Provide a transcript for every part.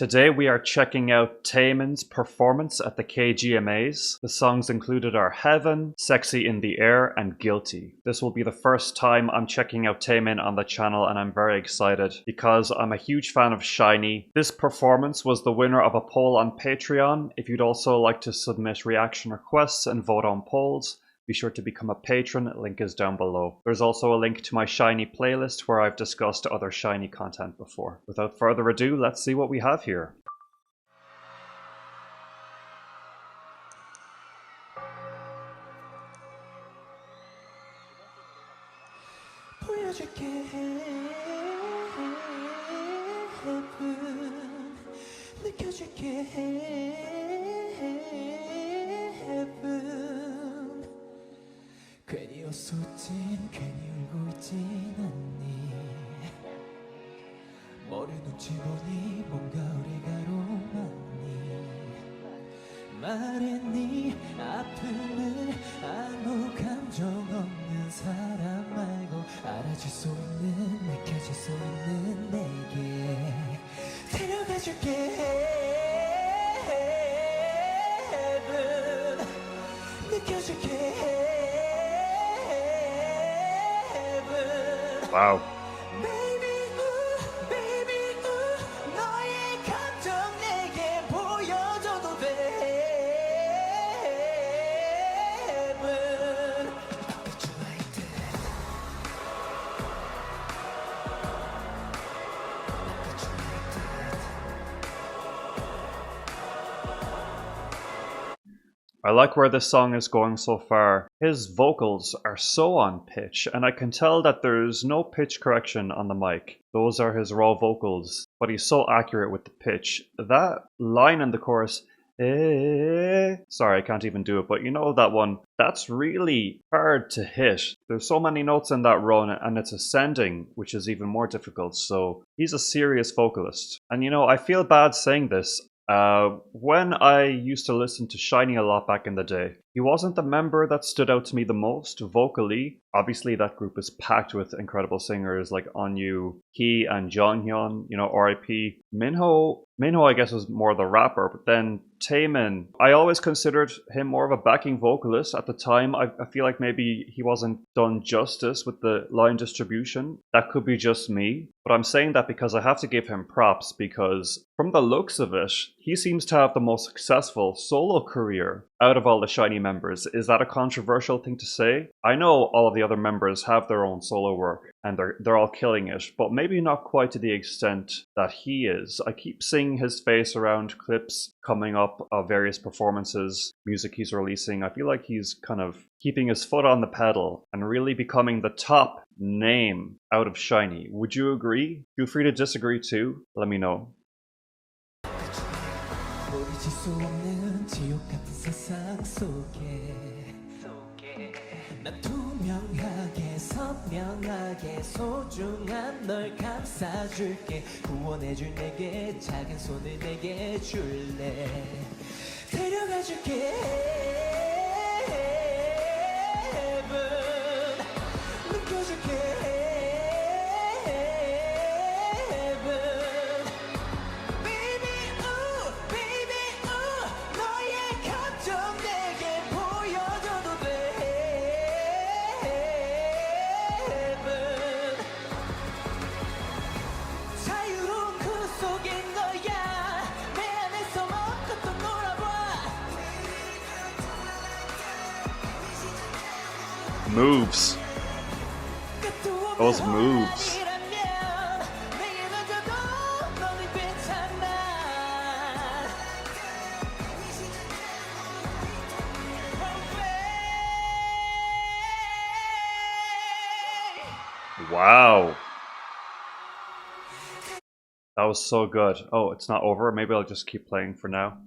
Today we are checking out Taemin's performance at the KGMAs. The songs included are Heaven, Sexy in the Air, and Guilty. This will be the first time I'm checking out Taemin on the channel, and I'm very excited because I'm a huge fan of SHINee. This performance was the winner of a poll on Patreon. If you'd also like to submit reaction requests and vote on polls, be sure to become a patron, link is down below. There's also a link to my SHINee playlist where I've discussed other SHINee content before. Without further ado, let's see what we have here. 괜히 웃었진 괜히 울고 있진 않니 머리 눈치 보니 뭔가 우리가 로망니 말했니 아픔을 아무 감정 없는 사람 말고 알아줄 수 있는 느껴질 수 있는 내게 데려가줄게 heaven 느껴줄게 Wow. I like where this song is going so far. His vocals are so on pitch, and I can tell that there's no pitch correction on the mic. Those are his raw vocals, but he's so accurate with the pitch. That line in the chorus, sorry, I can't even do it, but you know that one, that's really hard to hit. There's so many notes in that run, and it's ascending, which is even more difficult, so he's a serious vocalist. And you know, I feel bad saying this. When I used to listen to SHINee a lot back in the day, he wasn't the member that stood out to me the most vocally. Obviously, that group is packed with incredible singers like Onyu, Key, and Jonghyun, you know, R.I.P. Minho, I guess, was more the rapper, but then Taemin, I always considered him more of a backing vocalist. At the time, I feel like maybe he wasn't done justice with the line distribution. That could be just me, but I'm saying that because I have to give him props, because from the looks of it, he seems to have the most successful solo career out of all the SHINee members. Is that a controversial thing to say? I know all of the other members have their own solo work and they're all killing it, but maybe not quite to the extent that he is. I keep seeing his face around clips coming up of various performances, music he's releasing. I feel like he's kind of keeping his foot on the pedal and really becoming the top name out of SHINee. Would you agree? Feel free to disagree too. Let me know. 보이질 수 없는 지옥 같은 세상 속에 난 투명하게 선명하게 소중한 널 감싸줄게 구원해줄 내게 작은 손을 내게 줄래 데려가줄게 heaven 느껴줄게 Moves. Those moves. Wow. That was so good. Oh, it's not over. Maybe I'll just keep playing for now.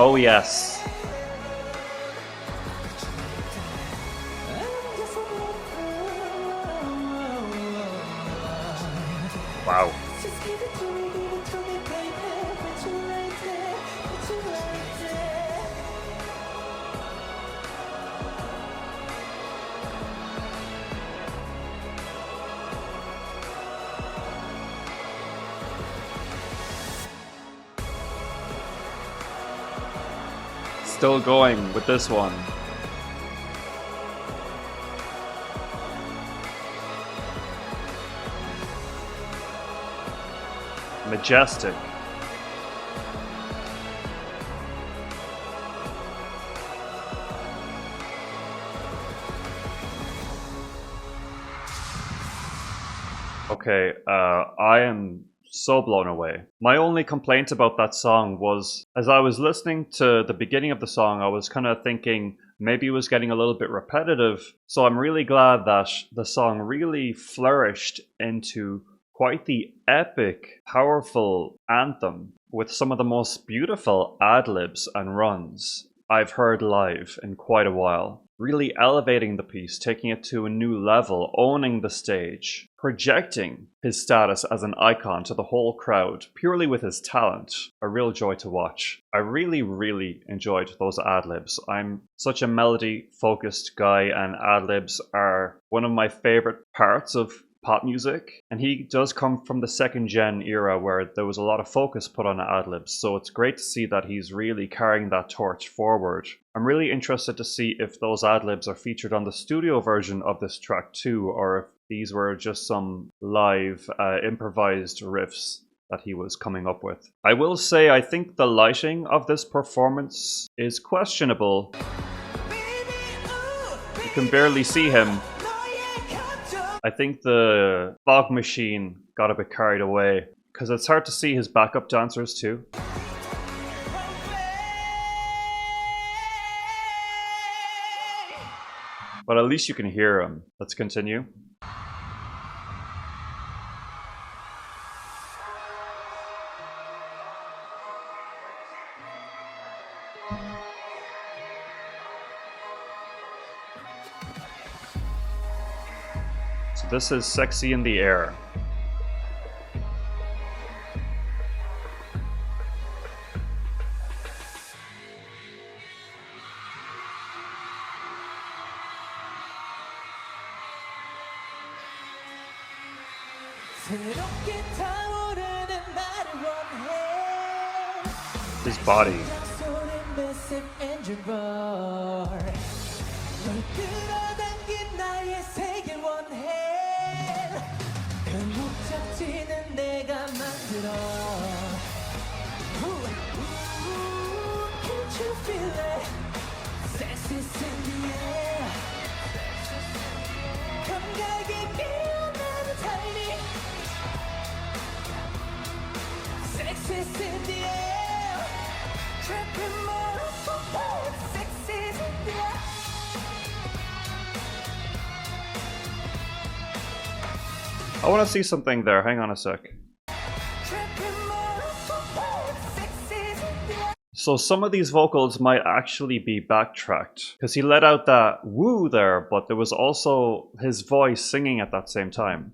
Oh yes. Wow. Just give it to me, baby. Bet you right there, bet you right there. Still going with this one. Majestic. Okay, I am so blown away. My only complaint about that song was, as I was listening to the beginning of the song, I was kind of thinking maybe it was getting a little bit repetitive. So I'm really glad that the song really flourished into quite the epic, powerful anthem with some of the most beautiful ad-libs and runs I've heard live in quite a while. Really elevating the piece, taking it to a new level, owning the stage, projecting his status as an icon to the whole crowd, purely with his talent. A real joy to watch. I really, really enjoyed those ad-libs. I'm such a melody-focused guy, and ad-libs are one of my favorite parts of pop music, and he does come from the second gen era where there was a lot of focus put on ad-libs, so it's great to see that he's really carrying that torch forward. I'm really interested to see if those ad-libs are featured on the studio version of this track too, or if these were just some live improvised riffs that he was coming up with. I will say I think the lighting of this performance is questionable. You can barely see him. I think the fog machine got a bit carried away, because it's hard to see his backup dancers too. But at least you can hear him. Let's continue. So this is Sexy in the Air. His body. I want to see something there. Hang on a sec. So some of these vocals might actually be backtracked, because he let out that woo there, but there was also his voice singing at that same time.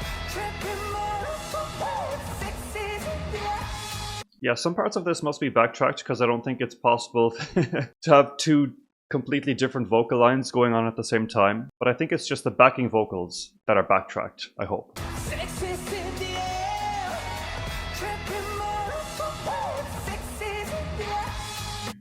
Yeah, some parts of this must be backtracked, because I don't think it's possible to have two completely different vocal lines going on at the same time. But I think it's just the backing vocals that are backtracked, I hope.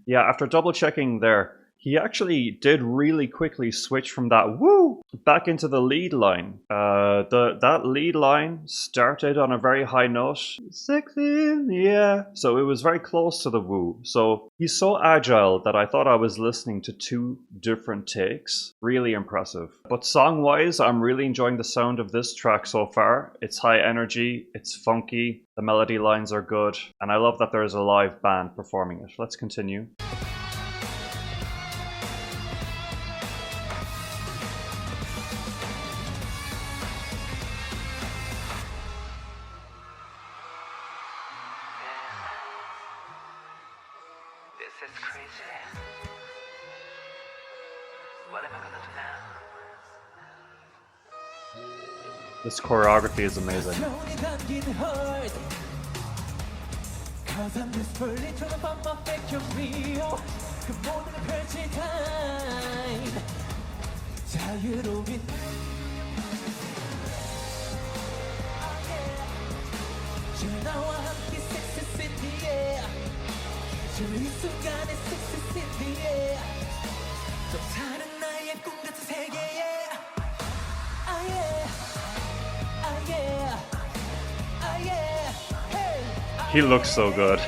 Yeah, after double checking there, he actually did really quickly switch from that woo back into the lead line. That lead line started on a very high note, sexy in the air. So it was very close to the woo. So he's so agile that I thought I was listening to two different takes. Really impressive. But song-wise, I'm really enjoying the sound of this track so far. It's high energy, it's funky, the melody lines are good, and I love that there's a live band performing it. Let's continue. This is crazy. What am I gonna do now? This choreography is amazing. He looks so good.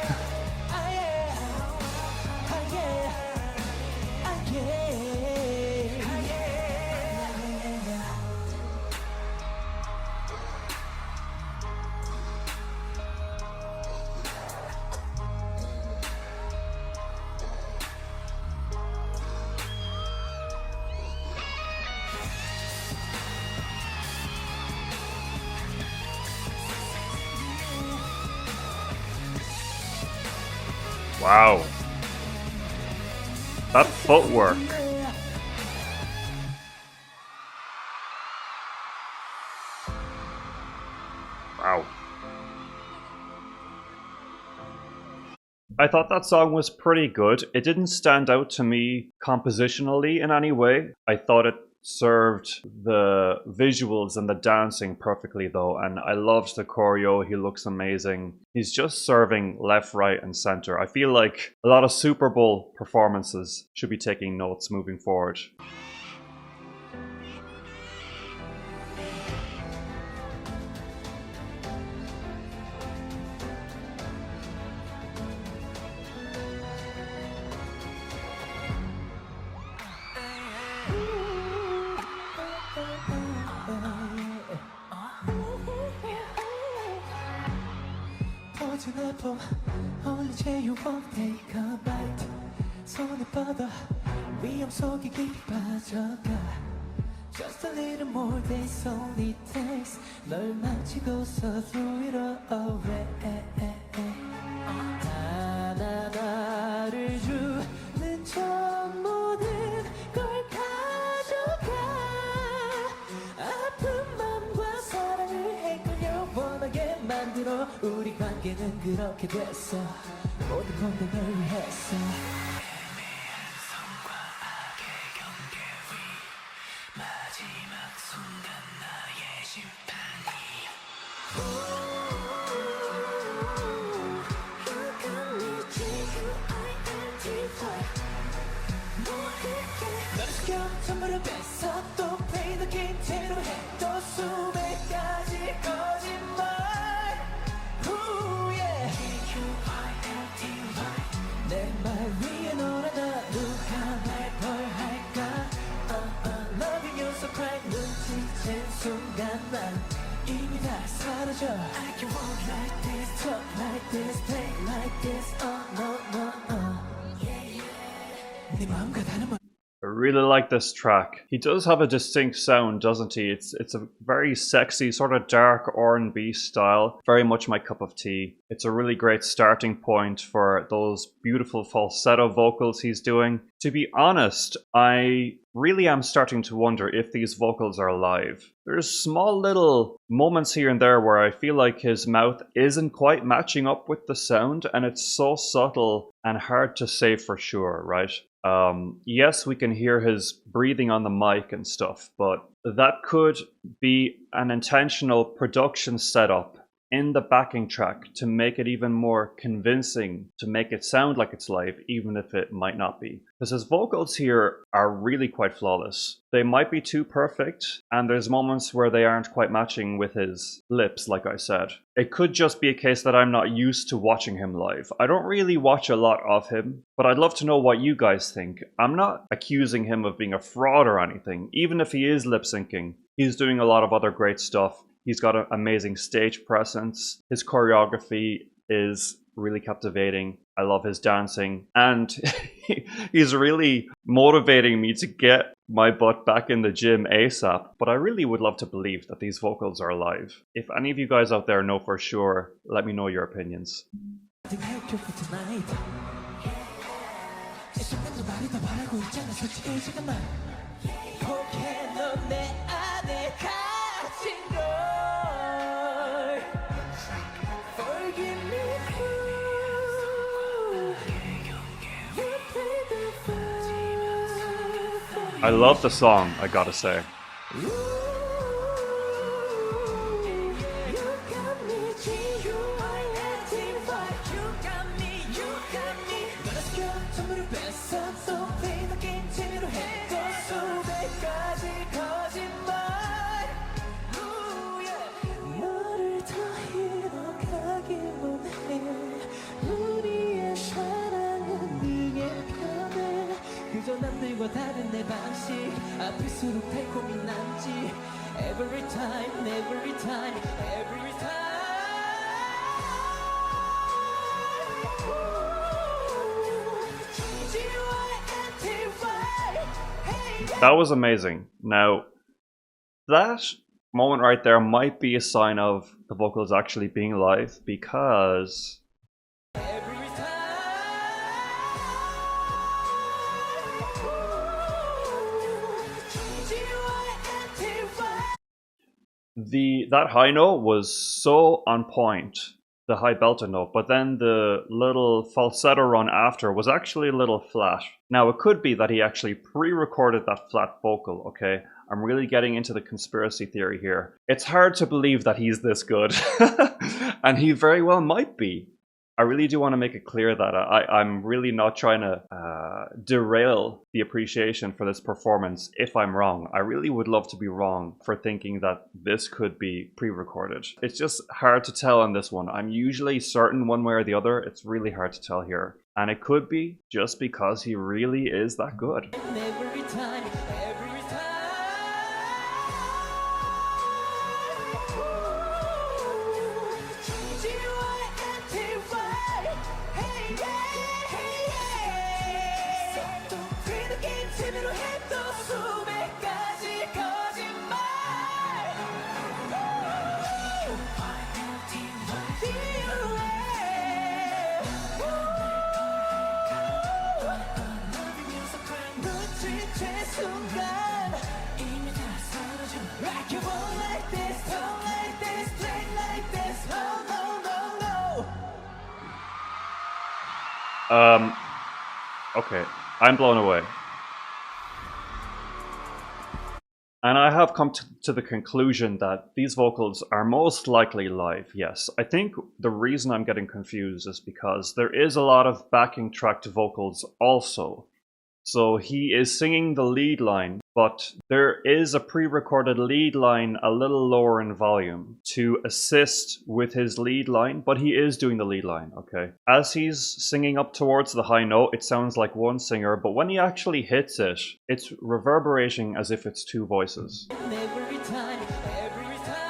Wow. That footwork. Wow. I thought that song was pretty good. It didn't stand out to me compositionally in any way. I thought it served the visuals and the dancing perfectly though, and I loved the choreo. He looks amazing. He's just serving left, right, and center. I feel like a lot of Super Bowl performances should be taking notes moving forward. Just a little more, this only takes 널 만지고서 throw it all away. 하나를 주는 저 모든 걸 가져가. 아픈 맘과 사랑을 헷갈려 원하게 만들어 우리 관계는 그렇게 됐어. 모든 건 널 위해서. 선물을 뺏어 또 play the game 제로 해 또 수백 가지 거짓말 내 말 위에 놀아나 누가 날 벌할까 Loving you so cry 눈치챈 순간 난 이미 다 사라져 I can walk like this, talk like this, play like this no 네 마음과 다른 말 I really like this track. He does have a distinct sound, doesn't he? It's a very sexy, sort of dark R&B style. Very much my cup of tea. It's a really great starting point for those beautiful falsetto vocals he's doing. To be honest, I really am starting to wonder if these vocals are live. There's small little moments here and there where I feel like his mouth isn't quite matching up with the sound, and it's so subtle and hard to say for sure, right? Yes, we can hear his breathing on the mic and stuff, but that could be an intentional production setup in the backing track to make it even more convincing, to make it sound like it's live, even if it might not be. Because his vocals here are really quite flawless. They might be too perfect, and there's moments where they aren't quite matching with his lips, like I said. It could just be a case that I'm not used to watching him live. I don't really watch a lot of him, but I'd love to know what you guys think. I'm not accusing him of being a fraud or anything, even if he is lip syncing. He's doing a lot of other great stuff. He's got an amazing stage presence. His choreography is really captivating. I love his dancing. And he's really motivating me to get my butt back in the gym ASAP. But I really would love to believe that these vocals are live. If any of you guys out there know for sure, let me know your opinions. 포기해 넌 내 안에 갇힌 걸 I love the song, I gotta say. 남들과 다른 내 방식 아플수록 달콤이 남지 Every time, every time, every time That was amazing. Now, that moment right there might be a sign of the vocals actually being live, because that high note was so on point, the high belted note, but then the little falsetto run after was actually a little flat. Now, it could be that he actually pre-recorded that flat vocal, okay? I'm really getting into the conspiracy theory here. It's hard to believe that he's this good, and he very well might be. I really do want to make it clear that I'm really not trying to derail the appreciation for this performance if I'm wrong. I really would love to be wrong for thinking that this could be pre-recorded. It's just hard to tell on this one. I'm usually certain one way or the other. It's really hard to tell here. And it could be just because he really is that good. Every time, every time Okay, I'm blown away. And I have come to the conclusion that these vocals are most likely live, yes. I think the reason I'm getting confused is because there is a lot of backing tracked vocals also. So he is singing the lead line, but there is a pre-recorded lead line a little lower in volume to assist with his lead line, but he is doing the lead line, okay? As he's singing up towards the high note, it sounds like one singer, but when he actually hits it, it's reverberating as if it's two voices. every time, every time.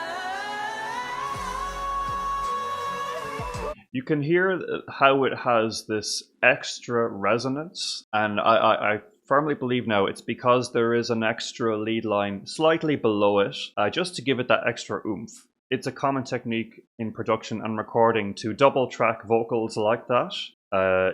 You can hear how it has this extra resonance, and I firmly believe now it's because there is an extra lead line slightly below it, just to give it that extra oomph. It's a common technique in production and recording to double track vocals like that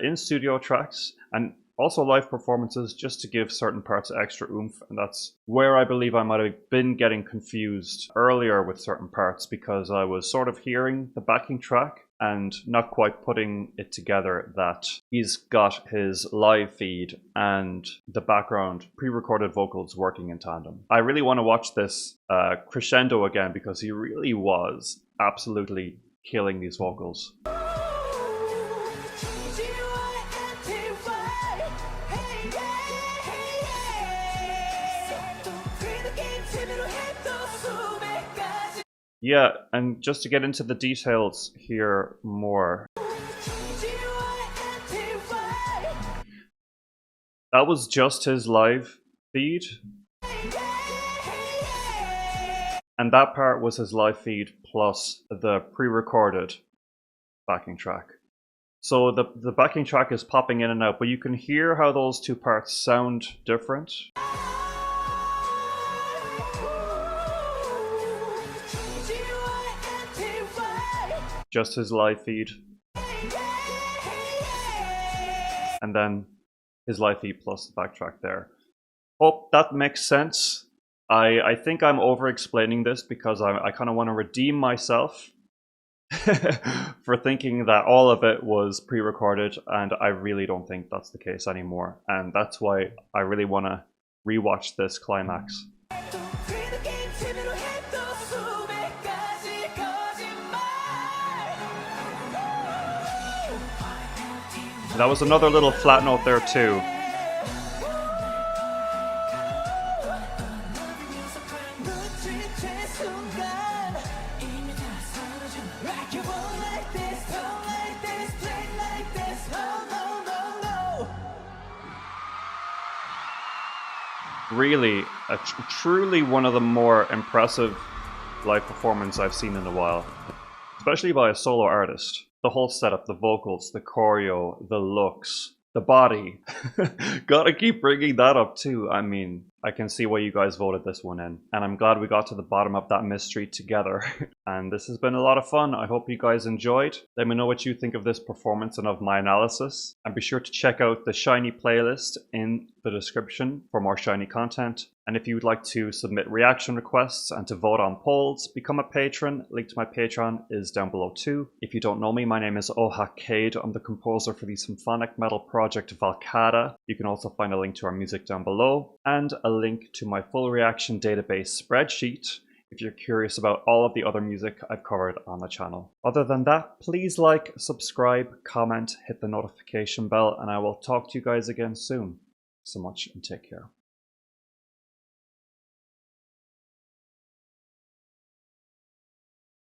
in studio tracks and also live performances, just to give certain parts extra oomph. And that's where I believe I might have been getting confused earlier with certain parts, because I was sort of hearing the backing track and not quite putting it together that he's got his live feed and the background pre-recorded vocals working in tandem. I really want to watch this crescendo again, because he really was absolutely killing these vocals. Yeah, and just to get into the details here more. That was just his live feed. And that part was his live feed plus the pre-recorded backing track. So the backing track is popping in and out, but you can hear how those two parts sound different. Just his live feed. And then his live feed plus the backtrack there. Hope that makes sense. I think I'm over-explaining this because I kind of want to redeem myself for thinking that all of it was pre-recorded, and I really don't think that's the case anymore. And that's why I really want to rewatch this climax. That was another little flat note there too. Really, truly one of the more impressive live performances I've seen in a while, especially by a solo artist. The whole setup, the vocals, the choreo, the looks, the body. Gotta keep bringing that up too. I mean, I can see why you guys voted this one in, and I'm glad we got to the bottom of that mystery together. And this has been a lot of fun. I hope you guys enjoyed. Let me know what you think of this performance and of my analysis, and be sure to check out the Shiny playlist in the description for more Shiny content. And if you would like to submit reaction requests and to vote on polls, become a patron. Link to my Patreon is down below too. If you don't know me, my name is Ohakade. I'm the composer for the symphonic metal project Valkada. You can also find a link to our music down below, and a link to my full reaction database spreadsheet if you're curious about all of the other music I've covered on the channel. Other than that, please like, subscribe, comment, hit the notification bell, and I will talk to you guys again soon. So much and take care.